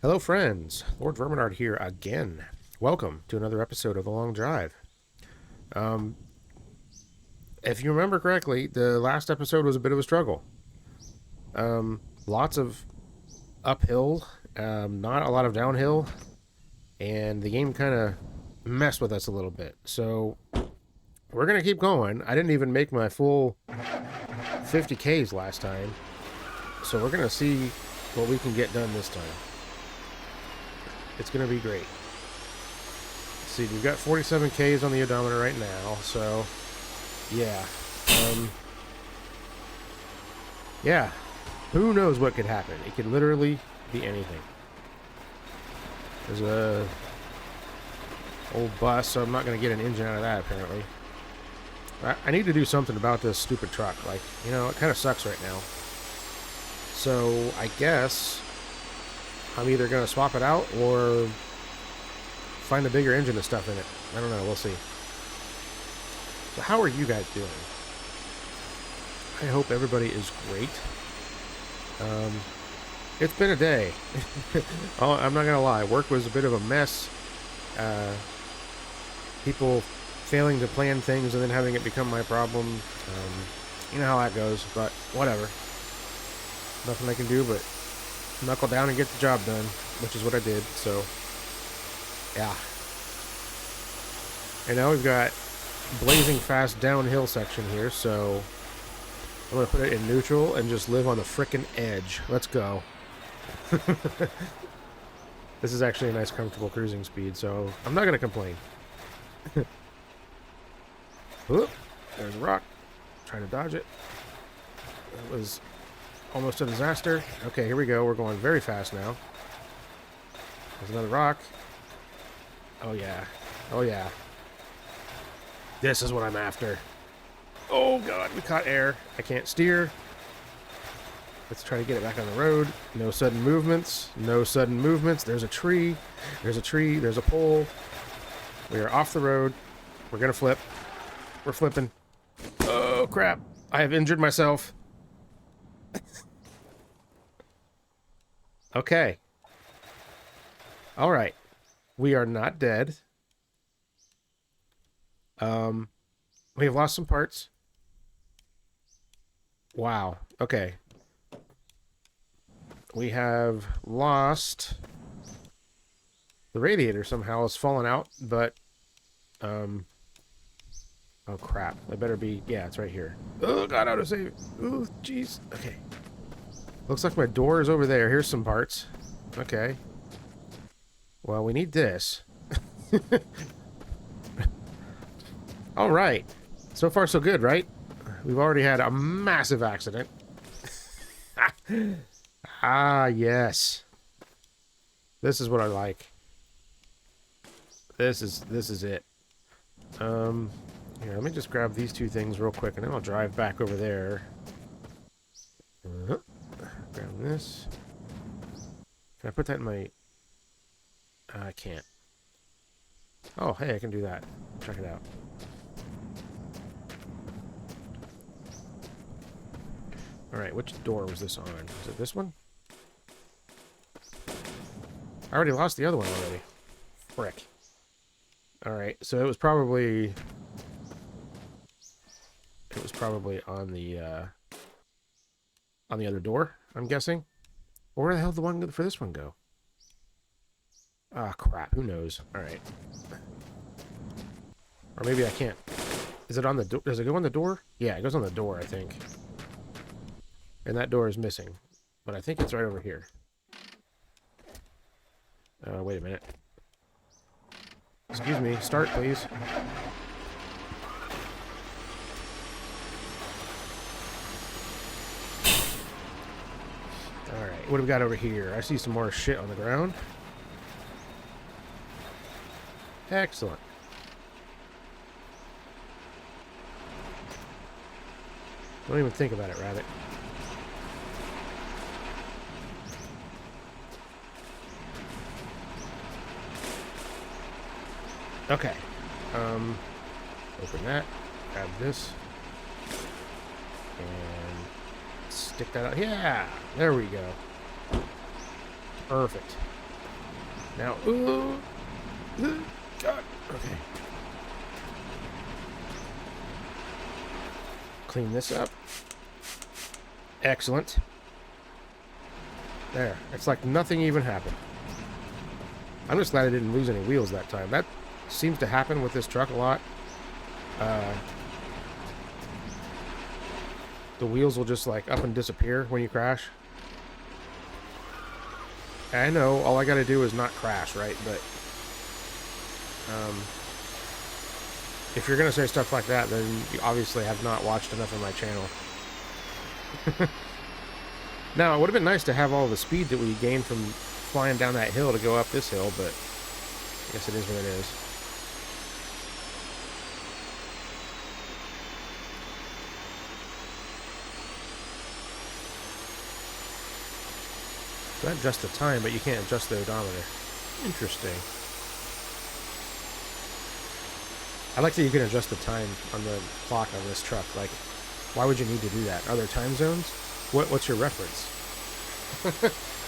Hello, friends. Lord Verminard here again. Welcome to another episode of The Long Drive. Um, if you remember correctly, the last episode was a bit of a struggle. Lots of uphill, not a lot of downhill, and the game kind of messed with us a little bit. So we're gonna keep going. I didn't even make my full 50Ks last time, so we're gonna see what we can get done this time. It's gonna be great. Let's see, we've got 47 Ks on the odometer right now, so yeah. Yeah. Who knows what could happen? It could literally be anything. There's a old bus, so I'm not gonna get an engine out of that apparently. I need to do something about this stupid truck. Like, you know, it kind of sucks right now. So I guess I'm either going to swap it out or find a bigger engine and stuff in it. I don't know. We'll see. So how are you guys doing? I hope everybody is great. It's been a day. Oh, I'm not going to lie. Work was a bit of a mess. People failing to plan things and then having it become my problem. You know how that goes, but whatever. Nothing I can do but knuckle down and get the job done, which is what I did. So yeah, and now we've got blazing fast downhill section here, so I'm gonna put it in neutral and just live on the frickin' edge. Let's go. This is actually a nice comfortable cruising speed, so I'm not gonna complain. Whoop, there's a rock. Trying to dodge it. That was almost a disaster. Okay, here we go. We're going very fast now. There's another rock. Oh, yeah. Oh, yeah. This is what I'm after. Oh, God. We caught air. I can't steer. Let's try to get it back on the road. No sudden movements. No sudden movements. There's a tree. There's a tree. There's a pole. We are off the road. We're going to flip. We're flipping. Oh, crap. I have injured myself. Okay. All right. We are not dead. We have lost some parts. Wow. Okay. We have lost the radiator somehow has fallen out, but oh crap. I better be, yeah, it's right here. Oh god, autosave. Oh jeez. Okay. Looks like my door is over there. Here's some parts. Okay. Well, we need this. All right. So far, so good, right? We've already had a massive accident. Ah, yes. This is what I like. This is it. Here, let me just grab these two things real quick, and then I'll drive back over there. Grab this. Can I put that in my... I can't. Oh, hey, I can do that. Check it out. Alright, which door was this on? Is it this one? I already lost the other one already. Frick. Alright, so it was probably... It was probably on the other door, I'm guessing. Or where the hell did the one for this one go? Ah, crap. Who knows? Alright. Or maybe I can't. Is it on the door? Does it go on the door? Yeah, it goes on the door, I think. And that door is missing. But I think it's right over here. Wait a minute. Excuse me. Start, please. Alright, what do we got over here? I see some more shit on the ground. Excellent. Don't even think about it, Rabbit. Okay. Open that. Grab this. And stick that out. Yeah! There we go. Perfect. Now, ooh, God, okay. Clean this up. Excellent. There. It's like nothing even happened. I'm just glad I didn't lose any wheels that time. That seems to happen with this truck a lot. The wheels will just like up and disappear when you crash. And I know all I gotta do is not crash, right? But if you're gonna say stuff like that, then you obviously have not watched enough of my channel. Now, it would have been nice to have all the speed that we gained from flying down that hill to go up this hill, but I guess it is what it is. So that adjusts the time, but you can't adjust the odometer. Interesting. I like that you can adjust the time on the clock on this truck. Like, why would you need to do that? Are there time zones? What's your reference?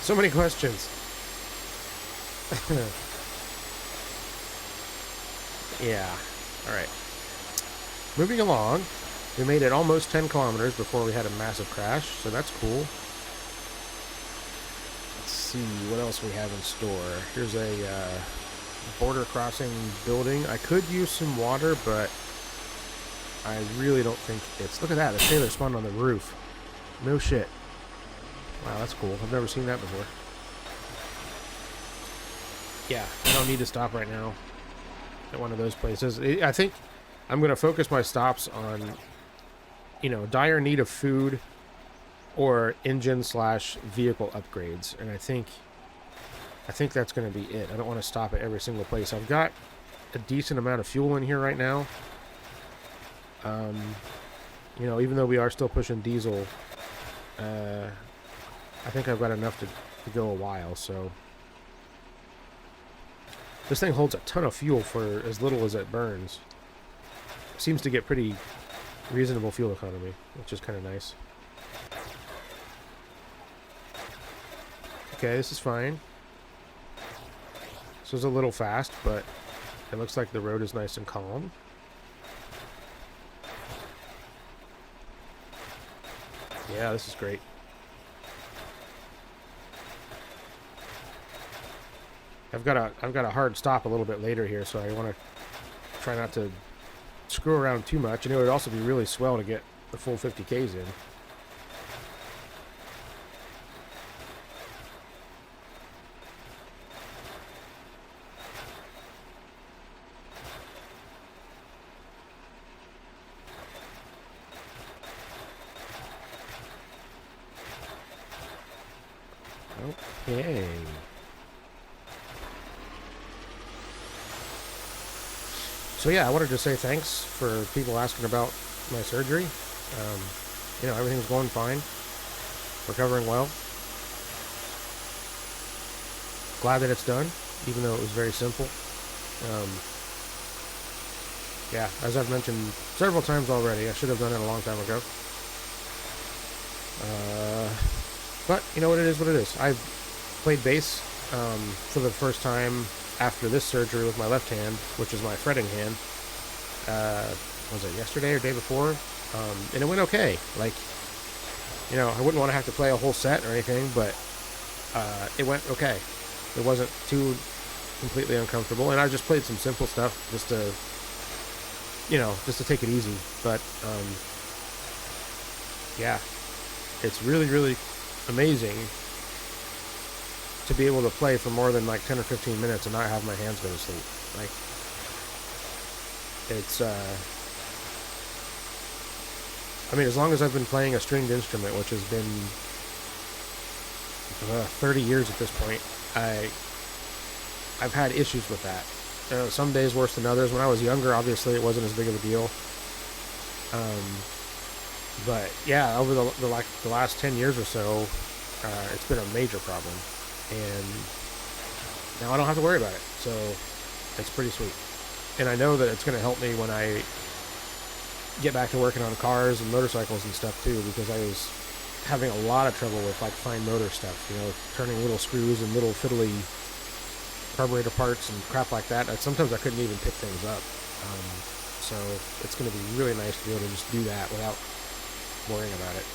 So many questions. Yeah. Alright. Moving along. We made it almost 10 kilometers before we had a massive crash, so that's cool. Let's see what else we have in store. Here's a border crossing building. I could use some water, but I really don't think it's... Look at that, the trailer spawned on the roof. No shit. Wow, that's cool. I've never seen that before. Yeah, I don't need to stop right now at one of those places. I think I'm going to focus my stops on, you know, dire need of food or engine/vehicle upgrades. And I think that's going to be it. I don't want to stop at every single place. I've got a decent amount of fuel in here right now. You know, even though we are still pushing diesel, I think I've got enough to go a while, so... This thing holds a ton of fuel for as little as it burns. Seems to get pretty reasonable fuel economy, which is kind of nice. Okay, this is fine. This was a little fast, but it looks like the road is nice and calm. Yeah, this is great. I've got a hard stop a little bit later here, so I want to try not to screw around too much. And it would also be really swell to get the full 50Ks in. Okay. So yeah, I wanted to say thanks for people asking about my surgery. You know, everything's going fine. Recovering well. Glad that it's done, even though it was very simple. Yeah, as I've mentioned several times already, I should have done it a long time ago. But, you know what, it is what it is. I've played bass for the first time after this surgery with my left hand, which is my fretting hand. Was it yesterday or day before? And it went okay. Like, you know, I wouldn't want to have to play a whole set or anything, but it went okay. It wasn't too completely uncomfortable, and I just played some simple stuff just to, you know, just to take it easy. But yeah, it's really, really amazing to be able to play for more than like 10 or 15 minutes and not have my hands go to sleep. Like, it's I mean, as long as I've been playing a stringed instrument, which has been 30 years at this point, I've had issues with that. Some days worse than others. When I was younger, obviously it wasn't as big of a deal. But yeah, over the last 10 years or so, it's been a major problem, and now I don't have to worry about it. So it's pretty sweet, and I know that it's going to help me when I get back to working on cars and motorcycles and stuff too, because I was having a lot of trouble with like fine motor stuff, you know, turning little screws and little fiddly carburetor parts and crap like that. Sometimes I couldn't even pick things up. So it's going to be really nice to be able to just do that without worrying about it.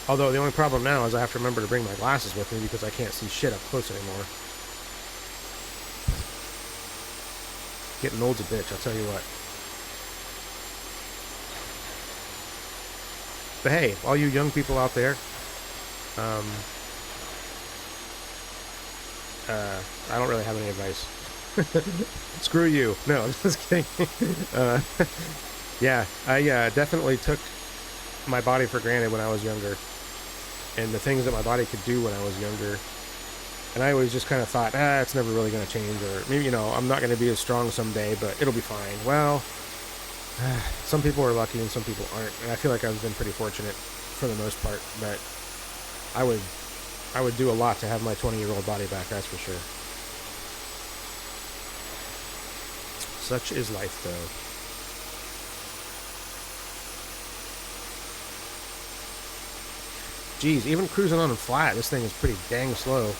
Although the only problem now is I have to remember to bring my glasses with me because I can't see shit up close anymore. Getting old's a bitch, I'll tell you what. But hey, all you young people out there, I don't really have any advice. Screw you. No, I'm just kidding. Yeah, I definitely took my body for granted when I was younger. And the things that my body could do when I was younger. And I always just kind of thought, it's never really going to change. Or maybe, you know, I'm not going to be as strong someday, but it'll be fine. Well, some people are lucky and some people aren't. And I feel like I've been pretty fortunate for the most part. But I would do a lot to have my 20-year-old body back, that's for sure. Such is life, though. Geez, even cruising on flat, this thing is pretty dang slow.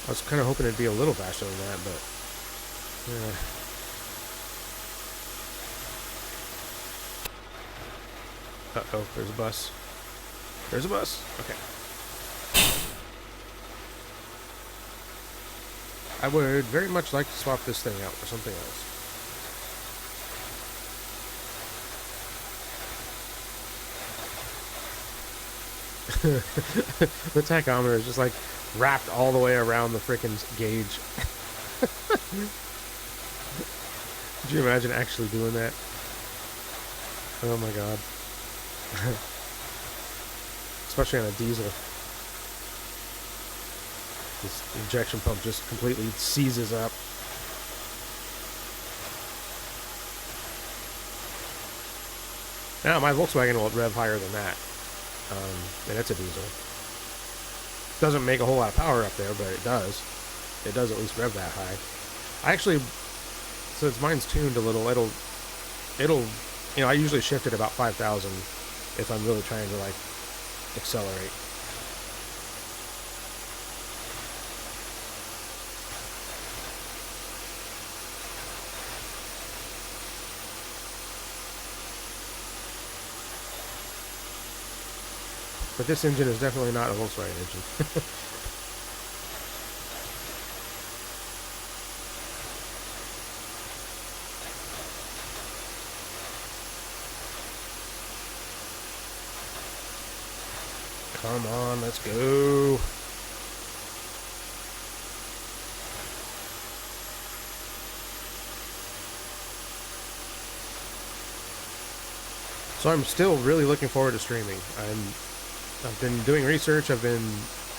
I was kind of hoping it'd be a little faster than that, but... Uh-oh, there's a bus. There's a bus. Okay. I would very much like to swap this thing out for something else. The tachometer is just like wrapped all the way around the frickin' gauge. Could you imagine actually doing that? Oh my god. Especially on a diesel. This injection pump just completely seizes up. Now, my Volkswagen will rev higher than that. And it's a diesel. Doesn't make a whole lot of power up there, but it does. It does at least rev that high. I actually, since mine's tuned a little, it'll, you know, I usually shift at about 5,000 if I'm really trying to, like, accelerate. But this engine is definitely not a Volkswagen engine. Come on, let's go. So I'm still really looking forward to streaming. I've been doing research, I've been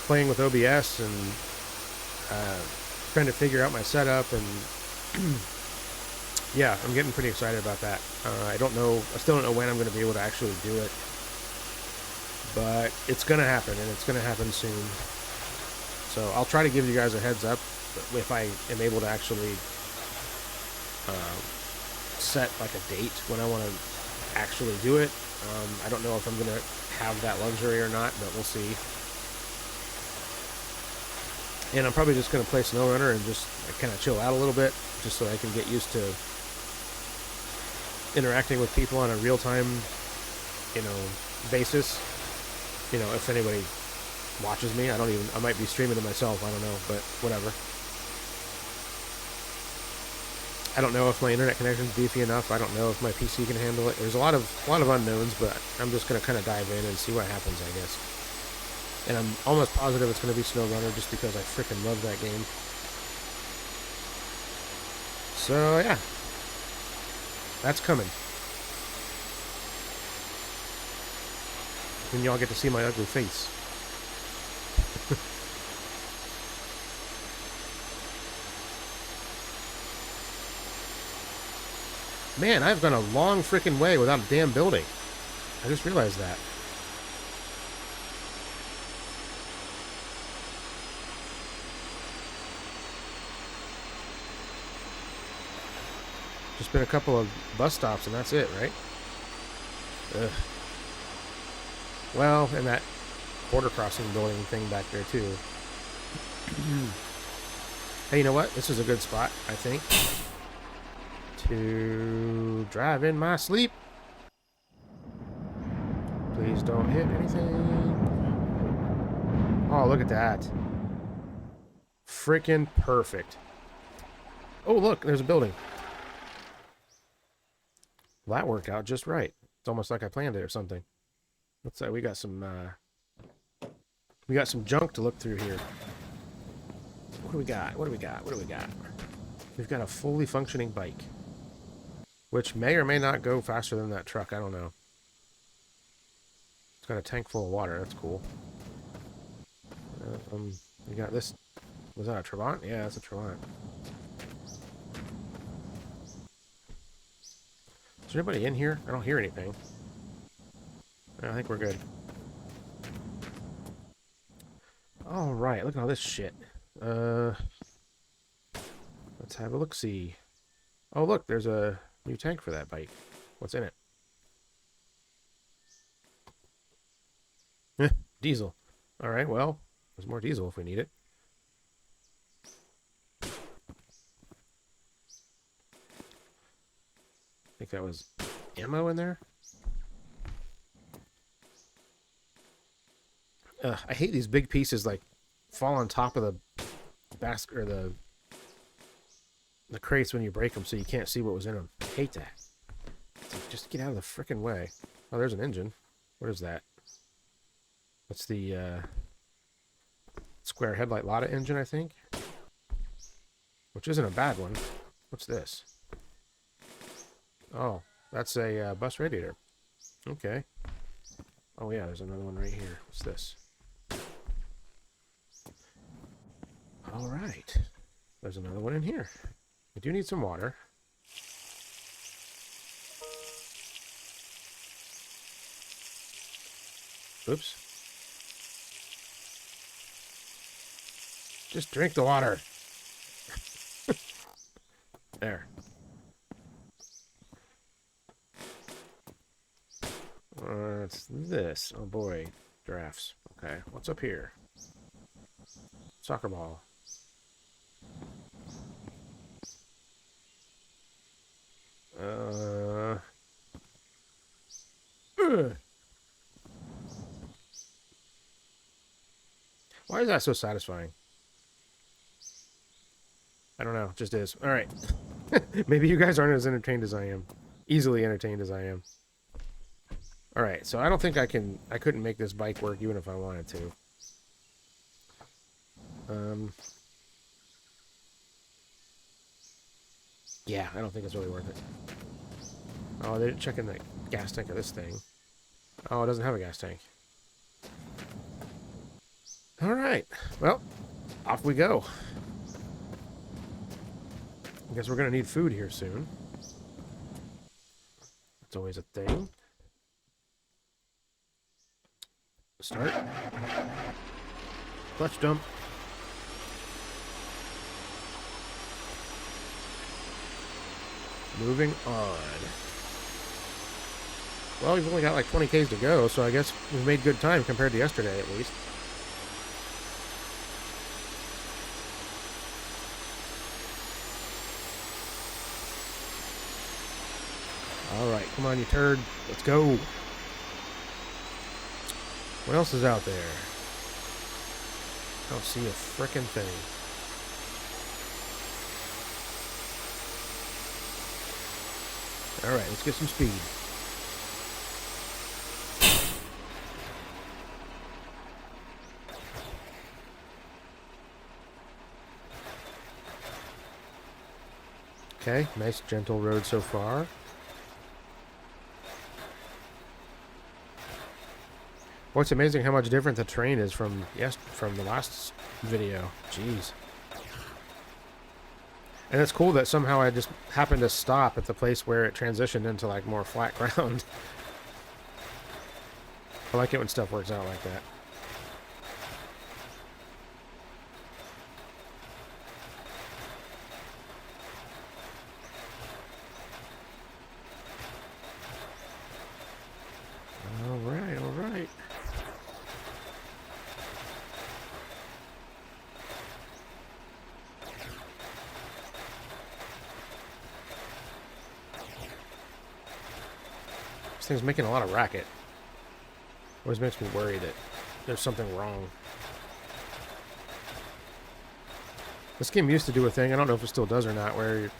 playing with OBS and trying to figure out my setup, and yeah, I'm getting pretty excited about that. I still don't know when I'm going to be able to actually do it, but it's going to happen, and it's going to happen soon. So I'll try to give you guys a heads up if I am able to actually set like a date when I want to actually do it. I don't know if I'm going to have that luxury or not, but we'll see. And I'm probably just going to play SnowRunner and just kind of chill out a little bit, just so I can get used to interacting with people on a real-time, you know, basis. You know, if anybody watches me, I might be streaming to myself, I don't know, but whatever. I don't know if my internet connection's beefy enough. I don't know if my PC can handle it. There's a lot of unknowns, but I'm just going to kind of dive in and see what happens, I guess. And I'm almost positive it's going to be SnowRunner just because I freaking love that game. So, yeah. That's coming. And y'all get to see my ugly face. Man, I've gone a long freaking way without a damn building. I just realized that. Just been a couple of bus stops and that's it, right? Ugh. Well, and that border crossing building thing back there too. Hey, you know what? This is a good spot, I think, to drive in my sleep. Please don't hit anything. Oh, look at that. Freaking perfect. Oh, look, there's a building. Well, that worked out just right. It's almost like I planned it or something. Looks like we got some junk to look through here. What do we got? What do we got? What do we got? We've got a fully functioning bike, which may or may not go faster than that truck. I don't know. It's got a tank full of water. That's cool. We got this. Was that a Trabant? Yeah, that's a Trabant. Is there anybody in here? I don't hear anything. I think we're good. Alright, look at all this shit. Let's have a look-see. Oh, look, there's a new tank for that bike. What's in it? Diesel. Alright, well, there's more diesel if we need it. I think that was ammo in there. I hate these big pieces like fall on top of the basket or the crates when you break them, so you can't see what was in them. I hate that. It's like, just get out of the frickin' way. Oh, there's an engine. What is that? That's the square headlight Lada engine, I think. Which isn't a bad one. What's this? Oh, that's a bus radiator. Okay. Oh yeah, there's another one right here. What's this? All right. There's another one in here. We do need some water. Oops. Just drink the water. There. What's this? Oh boy. Giraffes. Okay. What's up here? Soccer ball. Why is that so satisfying? I don't know. It just is. Alright. Maybe you guys aren't as entertained as I am. Easily entertained as I am. Alright, so I don't think I couldn't make this bike work even if I wanted to. Yeah, I don't think it's really worth it. Oh, they didn't check in the gas tank of this thing. Oh, it doesn't have a gas tank. Alright, well, off we go. I guess we're going to need food here soon. That's always a thing. Start. Clutch dump. Moving on. Well, we've only got like 20 Ks to go, so I guess we've made good time compared to yesterday at least. Alright, come on, you turd. Let's go. What else is out there? I don't see a frickin' thing. Alright, let's get some speed. Okay, nice gentle road so far. Well, it's amazing how much different the terrain is from the last video. Jeez. And it's cool that somehow I just happened to stop at the place where it transitioned into like more flat ground. I like it when stuff works out like that. Alright, alright. This thing's making a lot of racket. Always makes me worry that there's something wrong. This game used to do a thing, I don't know if it still does or not, where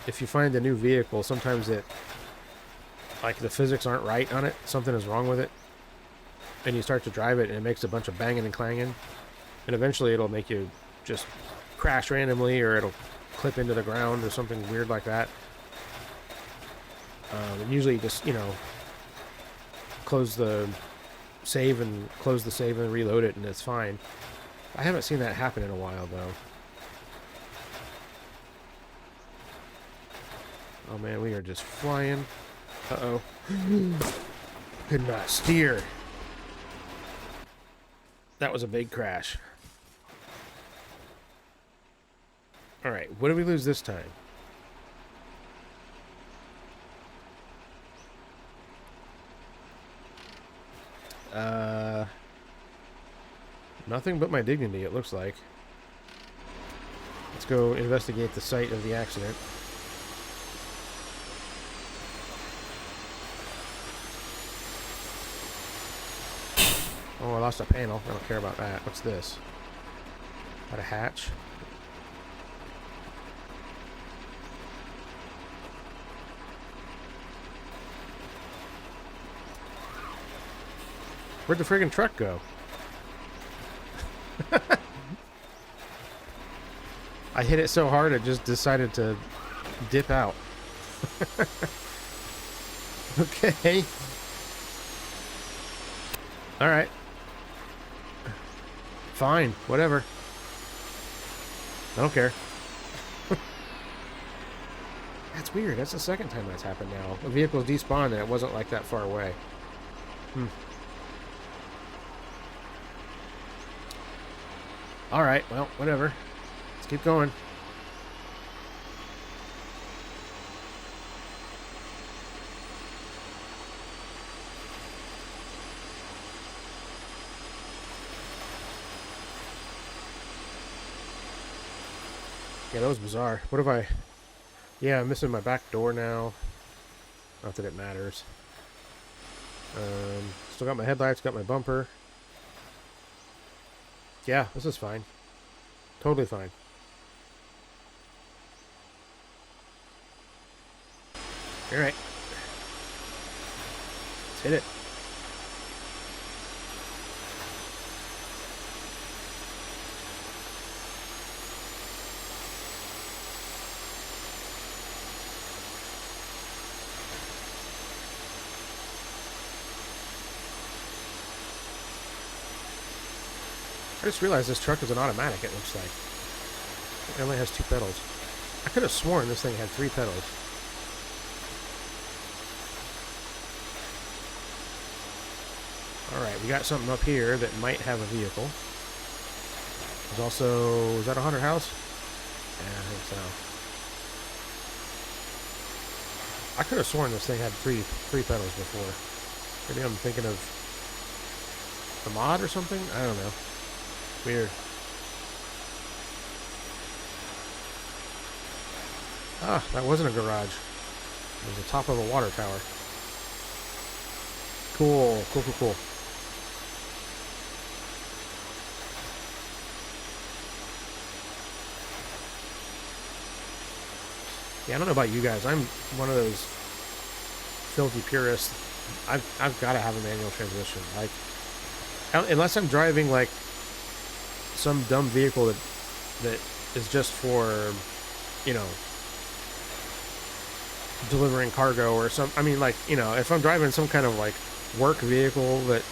if you find a new vehicle, sometimes it, like, the physics aren't right on it, something is wrong with it, and you start to drive it and it makes a bunch of banging and clanging, and eventually it'll make you just crash randomly, or it'll clip into the ground or something weird like that. And usually you just, you know, close the save and reload it and it's fine. I haven't seen that happen in a while though. Oh man, we are just flying. Uh-oh. Could not steer. That was a big crash. Alright, what did we lose this time? Nothing but my dignity, it looks like. Let's go investigate the site of the accident. Oh, I lost a panel. I don't care about that. What's this? Got a hatch? Where'd the friggin' truck go? I hit it so hard it just decided to dip out. Okay. Alright. Fine, whatever. I don't care. That's weird. That's the second time that's happened now. The vehicle's despawned and it wasn't like that far away. Alright, well, whatever. Let's keep going. Yeah, that was bizarre. What have I... Yeah, I'm missing my back door now. Not that it matters. Still got my headlights, got my bumper. Yeah, this is fine. Totally fine. Alright. Let's hit it. I just realized this truck is an automatic, it looks like. It only has 2 pedals. I could have sworn this thing had 3 pedals. Alright, we got something up here that might have a vehicle. There's also... Is that a haunted house? Yeah, I think so. I could have sworn this thing had three pedals before. Maybe I'm thinking of a mod or something? I don't know. Weird. Ah, that wasn't a garage. It was the top of a water tower. Cool, cool, cool, cool. Yeah, I don't know about you guys. I'm one of those filthy purists. I've got to have a manual transmission. Like, unless I'm driving like some dumb vehicle that is just for, you know, delivering cargo or some. I mean, like, you know, if I'm driving some kind of like work vehicle that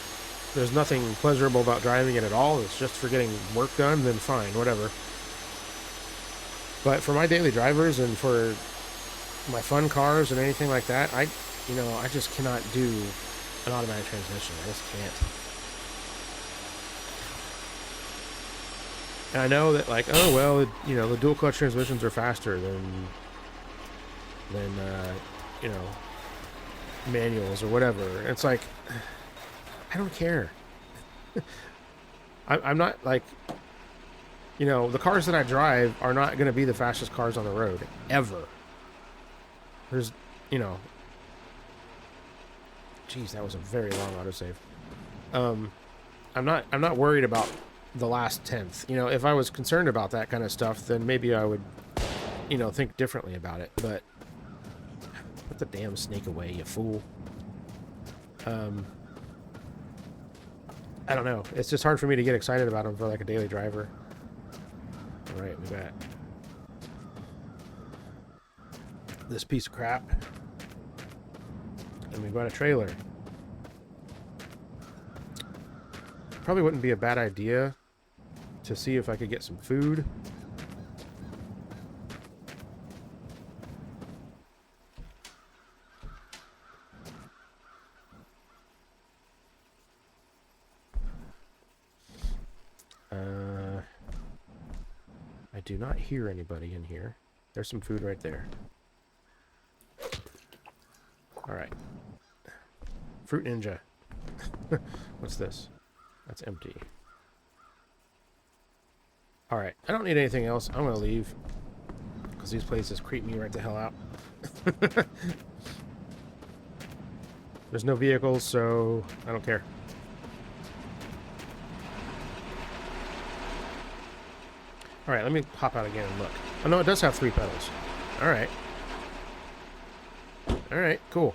there's nothing pleasurable about driving it at all, it's just for getting work done, then fine, whatever. But for my daily drivers and for my fun cars and anything like that, I just cannot do an automatic transmission. I just can't. And I know that, like, oh well, you know, the dual clutch transmissions are faster than you know, manuals or whatever. It's like, I don't care. I'm not like, you know, the cars that I drive are not going to be the fastest cars on the road ever. There's, you know, Jeez, that was a very long autosave. I'm not worried about the last tenth. You know, if I was concerned about that kind of stuff, then maybe I would, you know, think differently about it. But put the damn snake away, you fool. I don't know. It's just hard for me to get excited about them for like a daily driver. All right, we got this piece of crap, and we've got a trailer. Probably wouldn't be a bad idea to see if I could get some food. I do not hear anybody in here. There's some food right there. Alright. Fruit Ninja. What's this? That's empty. Alright, I don't need anything else. I'm gonna leave. Because these places creep me right the hell out. There's no vehicles, so I don't care. Alright, let me hop out again and look. Oh no, it does have 3 pedals. Alright. Alright, cool.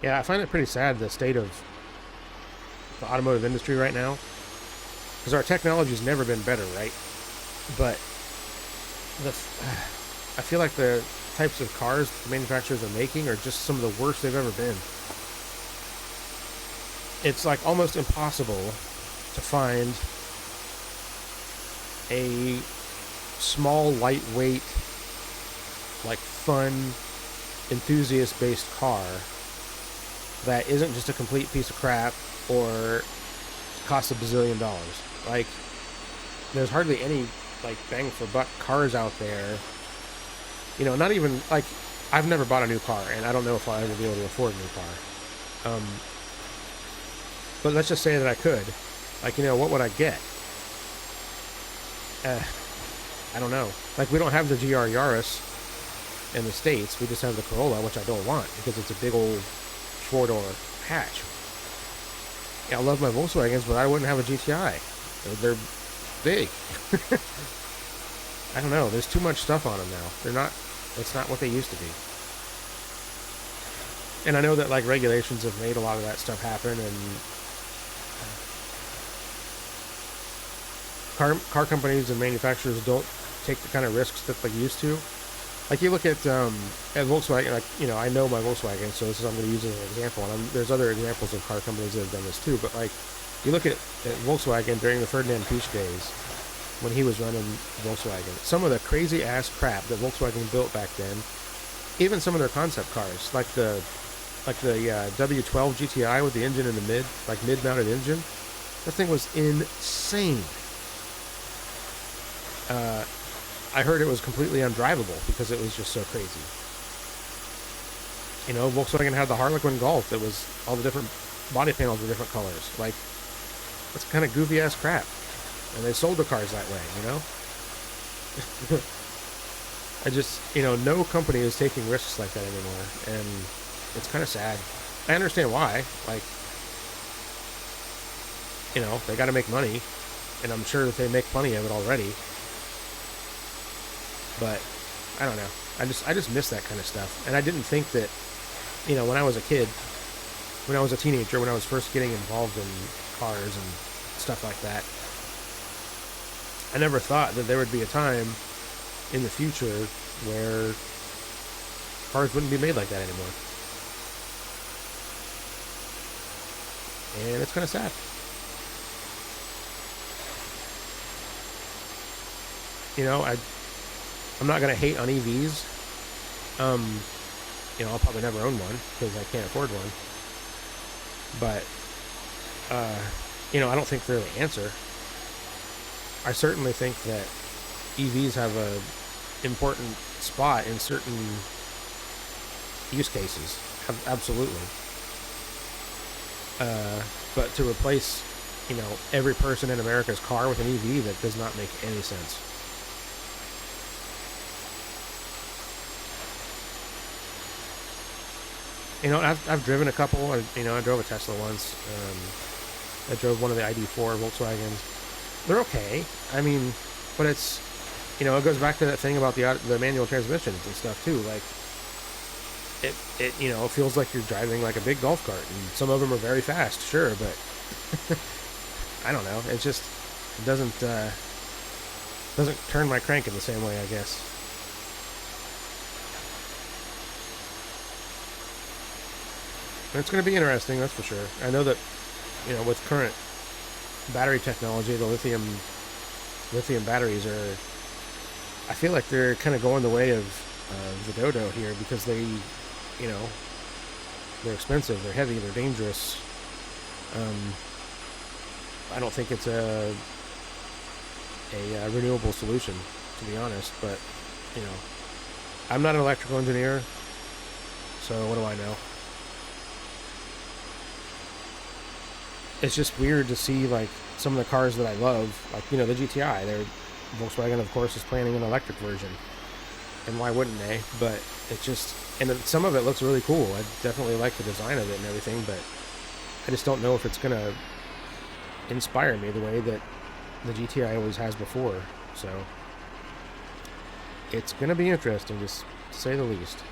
Yeah, I find it pretty sad, the state of the automotive industry right now. Because our technology's never been better, right? But I feel like the types of cars the manufacturers are making are just some of the worst they've ever been. It's like almost impossible to find a small, lightweight, like fun, enthusiast-based car that isn't just a complete piece of crap or costs $1 bazillion. Like, there's hardly any like bang for buck cars out there. You know, not even like, I've never bought a new car, and I don't know if I'll ever be able to afford a new car. But let's just say that I could. Like, you know, what would I get? I don't know. Like, we don't have the GR Yaris in the States. We just have the Corolla, which I don't want because it's a big old 4-door hatch. Yeah, I love my Volkswagens, but I wouldn't have a GTI. They're big. I don't know. There's too much stuff on them now. They're not. It's not what they used to be. And I know that like regulations have made a lot of that stuff happen, and car companies and manufacturers don't take the kind of risks that they used to. Like, you look at Volkswagen, like, you know, I know my Volkswagen, so this is, I'm going to use it as an example, and there's other examples of car companies that have done this too, but like, you look at Volkswagen during the Ferdinand Piëch days, when he was running Volkswagen, some of the crazy ass crap that Volkswagen built back then, even some of their concept cars, like the W12 GTI with the engine in the mid-mounted engine, that thing was insane. I heard it was completely undrivable because it was just so crazy. You know, Volkswagen had the Harlequin Golf that was all the different body panels were different colors. Like, that's kind of goofy ass crap. And they sold the cars that way, you know? I just, you know, no company is taking risks like that anymore. And it's kind of sad. I understand why. Like, you know, they got to make money. And I'm sure that they make plenty of it already. But I don't know. I just miss that kind of stuff. And I didn't think that, you know, when I was a kid, when I was a teenager, when I was first getting involved in cars and stuff like that, I never thought that there would be a time in the future where cars wouldn't be made like that anymore. And it's kind of sad. You know, I'm not going to hate on EVs. You know, I'll probably never own one because I can't afford one. But, you know, I don't think they're the answer. I certainly think that EVs have a important spot in certain use cases. Absolutely. But to replace, every person in America's car with an EV, that does not make any sense. I've driven a couple. I drove a Tesla once. I drove one of the ID4 Volkswagens. They're okay. I mean, but it's, it goes back to that thing about the manual transmissions and stuff too. Like, it feels like you're driving like a big golf cart, and some of them are very fast, sure, but I don't know. It just doesn't turn my crank in the same way, I guess. It's going to be interesting, that's for sure. I know that, with current battery technology, the lithium batteries are, I feel like they're kind of going the way of the Dodo here, because they, they're expensive, they're heavy, they're dangerous. I don't think it's a renewable solution, to be honest, but, I'm not an electrical engineer, so what do I know? It's just weird to see, like, some of the cars that I love, like, the GTI. Volkswagen, of course, is planning an electric version, and why wouldn't they? But it just, and some of it looks really cool. I definitely like the design of it and everything, but I just don't know if it's gonna inspire me the way that the GTI always has before. So it's gonna be interesting, to say the least.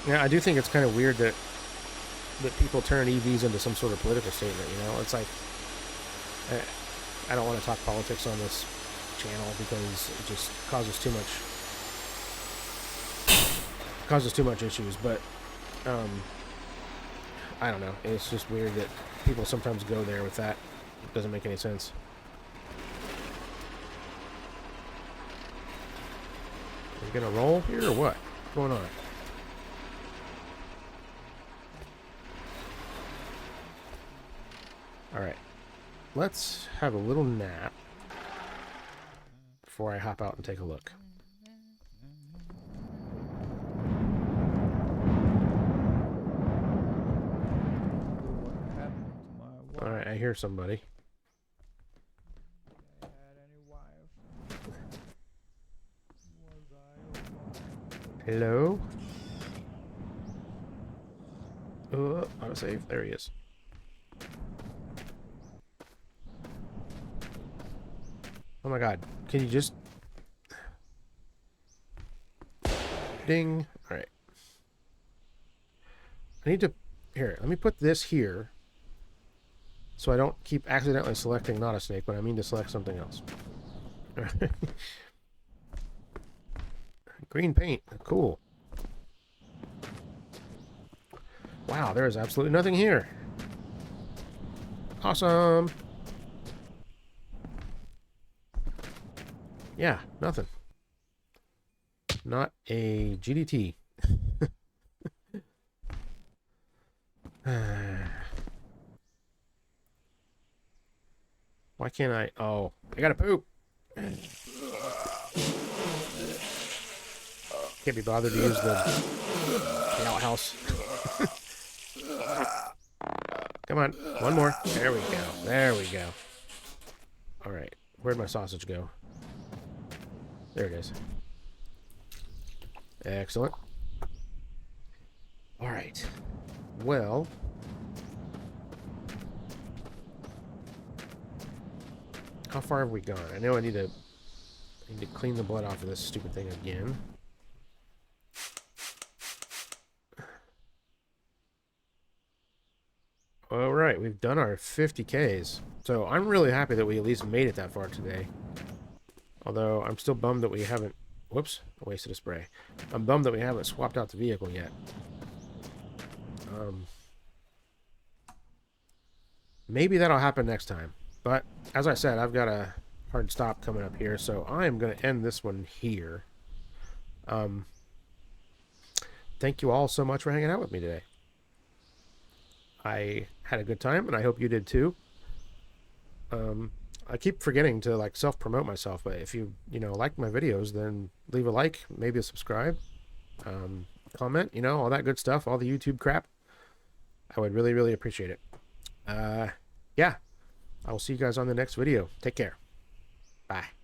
Yeah, I do think it's kind of weird that people turn EVs into some sort of political statement. It's like, I don't want to talk politics on this channel because it just causes too much issues. But I don't know. It's just weird that people sometimes go there with that. It doesn't make any sense. Are we gonna roll here or what? What's going on? Alright, let's have a little nap before I hop out and take a look. Alright, I hear somebody. Hello? Oh, autosave. There he is. Oh my god. Can you just... Ding. Alright. I need to... Here, let me put this here, so I don't keep accidentally selecting not a snake when I mean to select something else. Green paint. Cool. Wow, there is absolutely nothing here. Awesome. Yeah, nothing. Not a GDT. Why can't I? Oh, I gotta poop. Can't be bothered to use the outhouse. Come on, one more. There we go. There we go. All right, where'd my sausage go? There it is. Excellent. All right. Well, how far have we gone? I know I need to clean the blood off of this stupid thing again. All right, we've done our 50Ks. So I'm really happy that we at least made it that far today. Although I'm still bummed that we haven't... Whoops, I wasted a spray. I'm bummed that we haven't swapped out the vehicle yet. Maybe that'll happen next time. But, as I said, I've got a hard stop coming up here, so I'm going to end this one here. Thank you all so much for hanging out with me today. I had a good time, and I hope you did too. I keep forgetting to like self-promote myself, but if you like my videos, then leave a like, maybe a subscribe, comment, all that good stuff, all the YouTube crap. I would really, really appreciate it. Yeah, I will see you guys on the next video. Take care. Bye.